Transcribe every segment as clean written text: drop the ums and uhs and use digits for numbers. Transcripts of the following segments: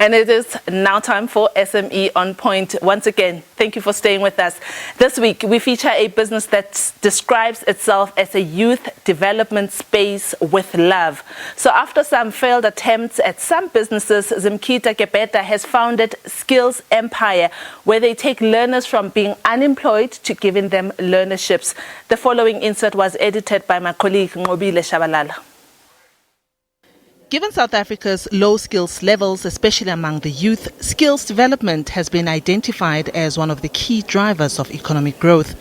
And it is now time for SME On Point. Once again, thank you for staying with us. This week, we feature a business that describes itself as a youth development space with love. So after some failed attempts at some businesses, Zimkitha Gebeda has founded Skills Empire, where they take learners from being unemployed to giving them learnerships. The following insert was edited by my colleague Ngobile Shabalala. Given South Africa's low skills levels, especially among the youth, skills development has been identified as one of the key drivers of economic growth.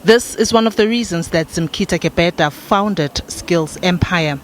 This is one of the reasons that Zimkitha Gebeda founded Skills Empire.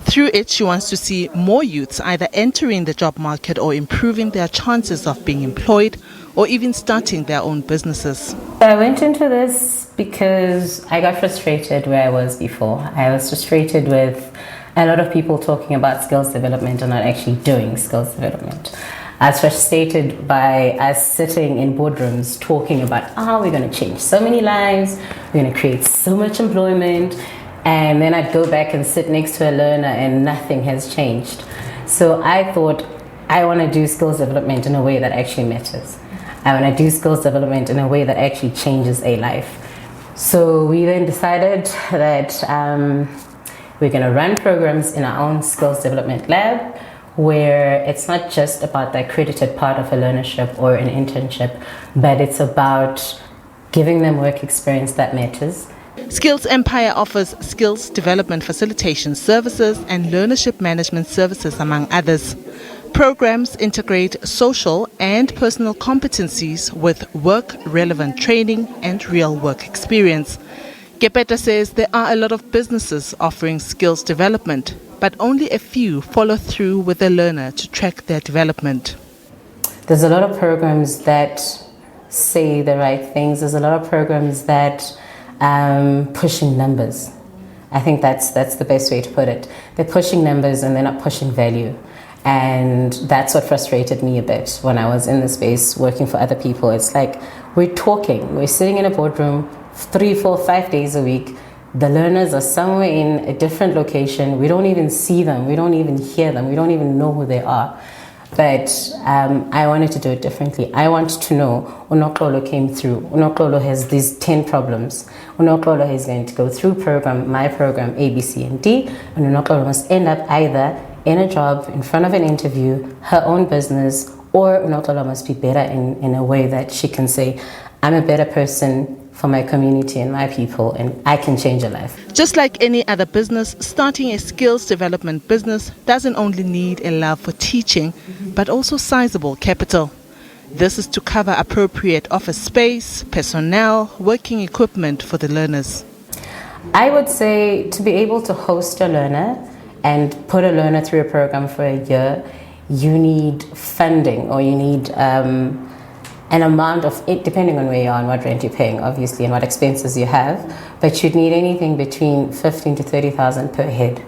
Through it, she wants to see more youths either entering the job market or improving their chances of being employed or even starting their own businesses. I went into this because I got frustrated where I was before. I was frustrated with a lot of people talking about skills development and not actually doing skills development. I was frustrated by us sitting in boardrooms talking about how we're going to change so many lives, we're going to create so much employment, and then I'd go back and sit next to a learner and nothing has changed. So I thought, I want to do skills development in a way that actually matters. I want to do skills development in a way that actually changes a life. So we then decided that we're going to run programs in our own skills development lab, where it's not just about the accredited part of a learnership or an internship, but it's about giving them work experience that matters. Skills Empire offers skills development facilitation services and learnership management services, among others. Programs integrate social and personal competencies with work-relevant training and real-work experience. Gebeda says there are a lot of businesses offering skills development, but only a few follow through with the learner to track their development. There's a lot of programs that say the right things. There's a lot of programs that pushing numbers. I think that's the best way to put it. They're pushing numbers and they're not pushing value. And that's what frustrated me a bit when I was in the space working for other people. It's like we're talking, we're sitting in a boardroom 3, 4, 5 days a week. The learners are somewhere in a different location. We don't even see them. We don't even hear them. We don't even know who they are. But I wanted to do it differently. I wanted to know Unoxolo came through. Unoxolo has these 10 problems. Unoxolo is going to go through my program A, B, C, and D. And Unoxolo must end up either in a job, in front of an interview, her own business, or Unoxolo must be better in a way that she can say, I'm a better person for my community and my people, and I can change a life. Just like any other business, starting a skills development business doesn't only need a love for teaching, but also sizable capital. This is to cover appropriate office space, personnel, working equipment for the learners. I would say to be able to host a learner and put a learner through a program for a year, you need funding, or you need an amount of it, depending on where you are and what rent you're paying, obviously, and what expenses you have, but you'd need anything between 15 to 30,000 per head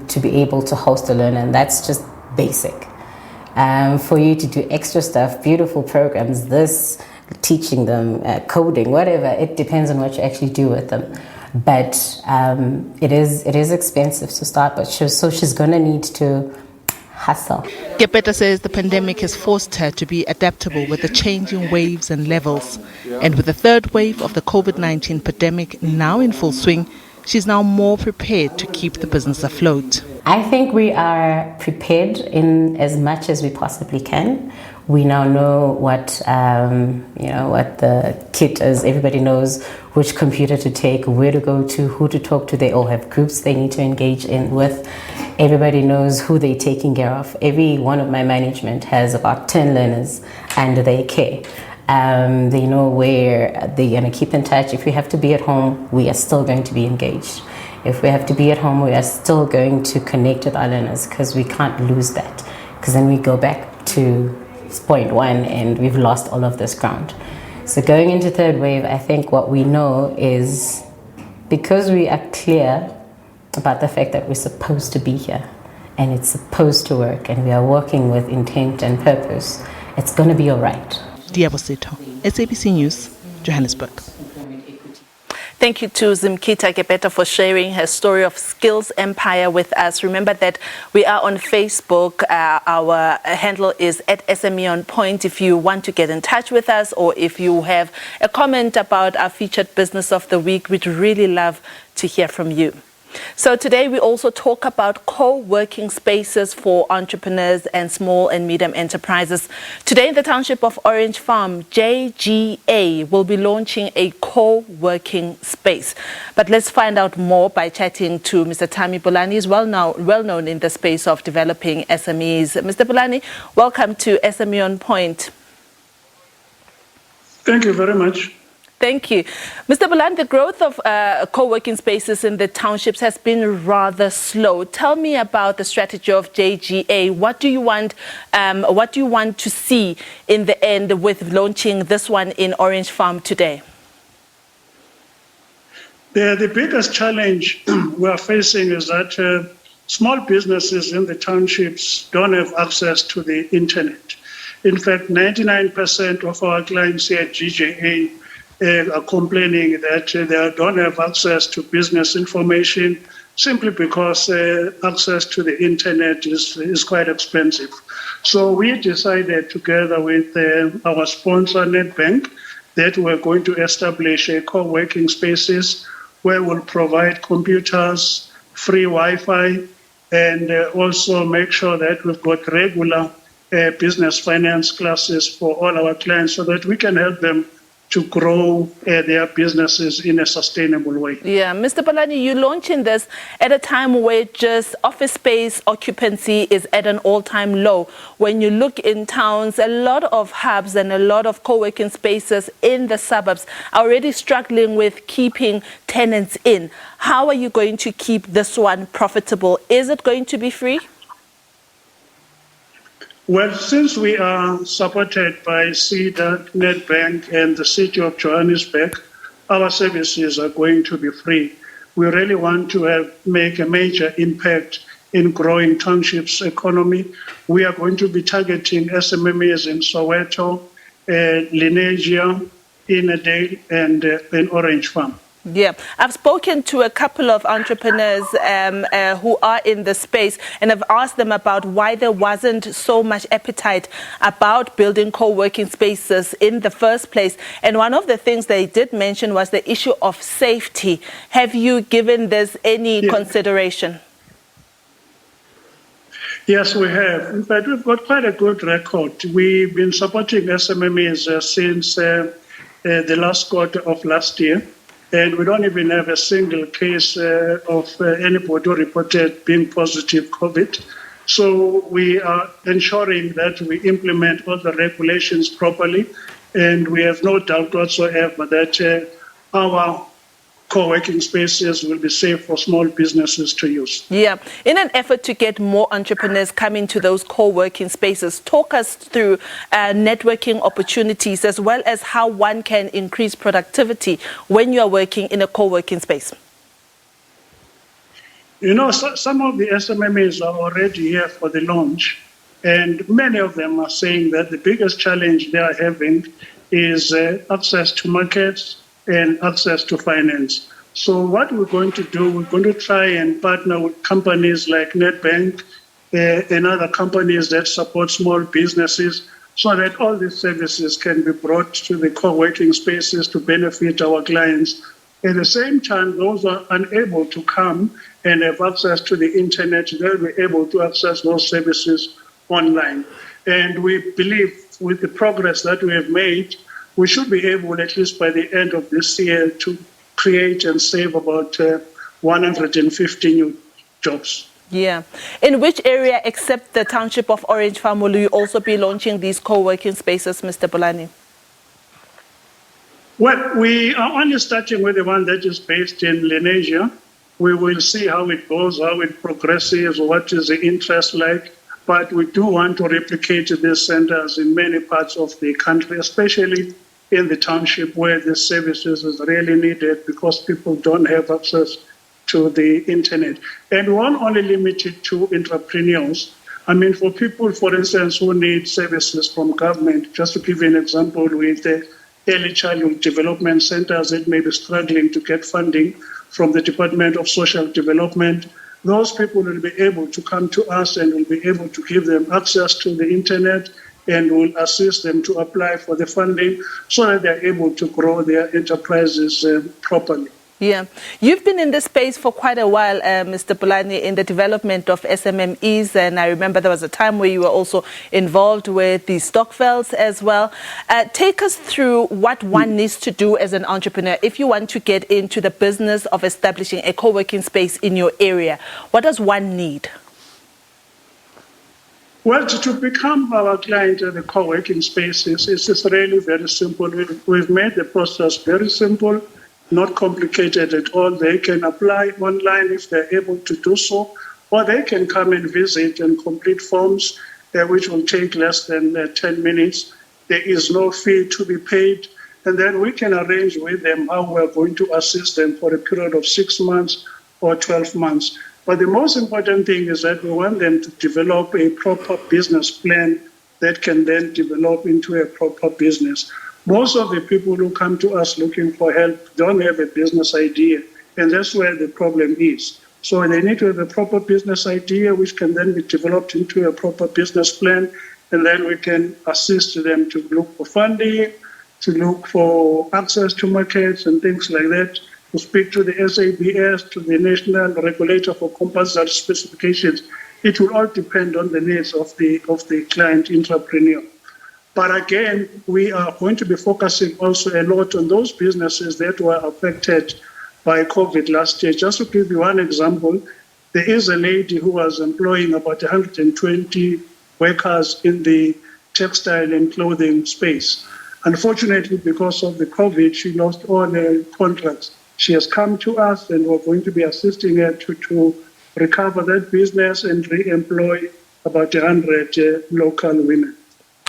to be able to host a learner, and that's just basic. For you to do extra stuff, beautiful programs, teaching them coding, whatever, it depends on what you actually do with them. But it is expensive to start, but so she's going to need to hustle. Gebeda says the pandemic has forced her to be adaptable with the changing waves and levels. And with the third wave of the COVID-19 pandemic now in full swing, she's now more prepared to keep the business afloat. I think we are prepared in as much as we possibly can. We now know what the kit is. Everybody knows which computer to take, where to go to, who to talk to. They all have groups they need to engage in with. Everybody knows who they're taking care of. Every one of my management has about 10 learners under their care. They know where they're going to keep in touch. If we have to be at home, we are still going to be engaged. If we have to be at home, we are still going to connect with our learners, because we can't lose that. Because then we go back to point one and we've lost all of this ground. So going into third wave, I think what we know is, because we are clear about the fact that we're supposed to be here and it's supposed to work and we are working with intent and purpose, it's going to be all right. Liabo Setho, SABC News, Johannesburg. Thank you to Zimkitha Gebeda for sharing her story of Skills Empire with us. Remember that we are on Facebook. Our handle is at SME on Point. If you want to get in touch with us, or if you have a comment about our featured business of the week, we'd really love to hear from you. So today we also talk about co-working spaces for entrepreneurs and small and medium enterprises. Today the township of Orange Farm GJA will be launching a co-working space. But let's find out more by chatting to Mr. Thami Bolani. He's well known in the space of developing SMEs. Mr. Bolani, welcome to SME on Point. Thank you very much. Thank you. Mr. Bolani, the growth of co-working spaces in the townships has been rather slow. Tell me about the strategy of JGA. What do you want to see in the end with launching this one in Orange Farm today? The biggest challenge we are facing is that small businesses in the townships don't have access to the internet. In fact, 99% of our clients here at GJA are complaining that they don't have access to business information simply because access to the internet is quite expensive. So we decided together with our sponsor, Nedbank, that we're going to establish a co-working spaces where we'll provide computers, free Wi-Fi, and also make sure that we've got regular business finance classes for all our clients so that we can help them to grow their businesses in a sustainable way. Yeah, Mr. Bolani, you're launching this at a time where just office space occupancy is at an all-time low. When you look in towns, a lot of hubs and a lot of co-working spaces in the suburbs are already struggling with keeping tenants in. How are you going to keep this one profitable? Is it going to be free? Well, since we are supported by CEDA, Nedbank, and the City of Johannesburg, our services are going to be free. We really want to make a major impact in growing townships economy. We are going to be targeting SMMEs in Soweto, Lenasia, Innerdale, and in Orange Farm. Yeah, I've spoken to a couple of entrepreneurs who are in the space, and I've asked them about why there wasn't so much appetite about building co-working spaces in the first place. And one of the things they did mention was the issue of safety. Have you given this any consideration? Yes, we have. In fact, we've got quite a good record. We've been supporting SMMEs since the last quarter of last year. And we don't even have a single case of anybody reported being positive COVID. So we are ensuring that we implement all the regulations properly. And we have no doubt whatsoever that our co-working spaces will be safe for small businesses to use. Yeah. In an effort to get more entrepreneurs coming to those co-working spaces, talk us through networking opportunities as well as how one can increase productivity when you are working in a co-working space. You know, some of the SMMEs are already here for the launch, and many of them are saying that the biggest challenge they are having is access to markets and access to finance. So what we're going to do, we're going to try and partner with companies like Nedbank and other companies that support small businesses so that all these services can be brought to the co-working spaces to benefit our clients. At the same time, those who are unable to come and have access to the internet, they'll be able to access those services online. And we believe with the progress that we have made, we should be able, at least by the end of this year, to create and save about 150 new jobs. Yeah. In which area, except the township of Orange Farm, will you also be launching these co-working spaces, Mr. Bolani? Well, we are only starting with the one that is based in Lenasia. We will see how it goes, how it progresses, what is the interest like. But we do want to replicate these centers in many parts of the country, especially in the township where the services is really needed because people don't have access to the internet. And we won't only limit it to entrepreneurs. I mean, for people, for instance, who need services from government, just to give you an example, with early childhood development centers that may be struggling to get funding from the Department of Social Development. Those people will be able to come to us and we'll be able to give them access to the internet and will assist them to apply for the funding so that they're able to grow their enterprises properly. Yeah, you've been in this space for quite a while, Mr. Bolani, in the development of SMMEs, and I remember there was a time where you were also involved with the Stokvels as well. Take us through what one needs to do as an entrepreneur if you want to get into the business of establishing a co-working space in your area. What does one need? Well, to become our client at the co-working spaces, it's really very simple. We've made the process very simple, not complicated at all. They can apply online if they're able to do so, or they can come and visit and complete forms, which will take less than 10 minutes. There is no fee to be paid, and then we can arrange with them how we're going to assist them for a period of 6 months or 12 months. But the most important thing is that we want them to develop a proper business plan that can then develop into a proper business. Most of the people who come to us looking for help don't have a business idea, and that's where the problem is. So they need to have a proper business idea, which can then be developed into a proper business plan, and then we can assist them to look for funding, to look for access to markets and things like that, to speak to the SABC, to the National Regulator for Compulsory Specifications. It will all depend on the needs of the client entrepreneur. But again, we are going to be focusing also a lot on those businesses that were affected by COVID last year. Just to give you one example, there is a lady who was employing about 120 workers in the textile and clothing space. Unfortunately, because of the COVID, she lost all her contracts. She has come to us and we're going to be assisting her to recover that business and re-employ about 100 local women.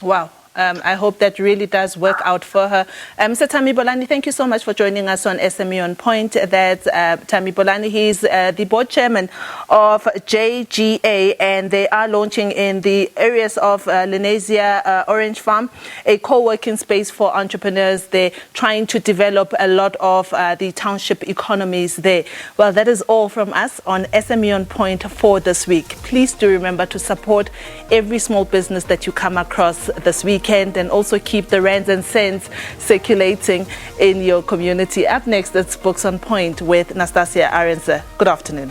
Wow. I hope that really does work out for her. Mr. Thami Bolani, thank you so much for joining us on SME on Point. That's Thami Bolani. He's the board chairman of JGA, and they are launching in the areas of Lenasia, Orange Farm, a co-working space for entrepreneurs. They're trying to develop a lot of the township economies there. Well, that is all from us on SME on Point for this week. Please do remember to support every small business that you come across this week, and also keep the rands and cents circulating in your community. Up next, it's Books on Point with Nastasia Arenze. Good afternoon.